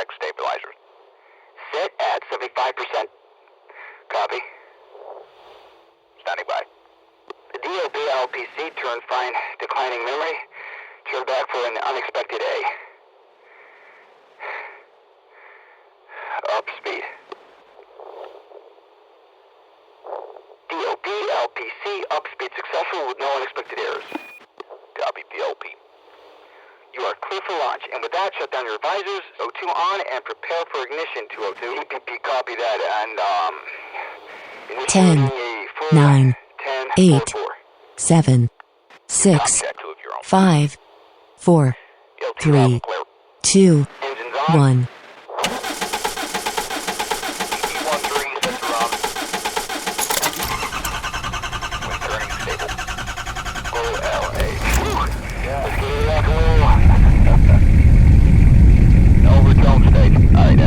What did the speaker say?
check stabilizers. Set at 75%. Copy. Standing by. The DOB LPC turned fine, declining memory. Turn back for an unexpected A. Up speed. DOB LPC up speed successful with no unexpected errors. Copy DOB. You are clear for launch, and with that, shut down your visors, O2 on, and prepare for ignition, 202. TPP, copy that, and... 10, 9, 8, 7, 6, 5, 4, 3, 2, 1. Overtone state. Alright,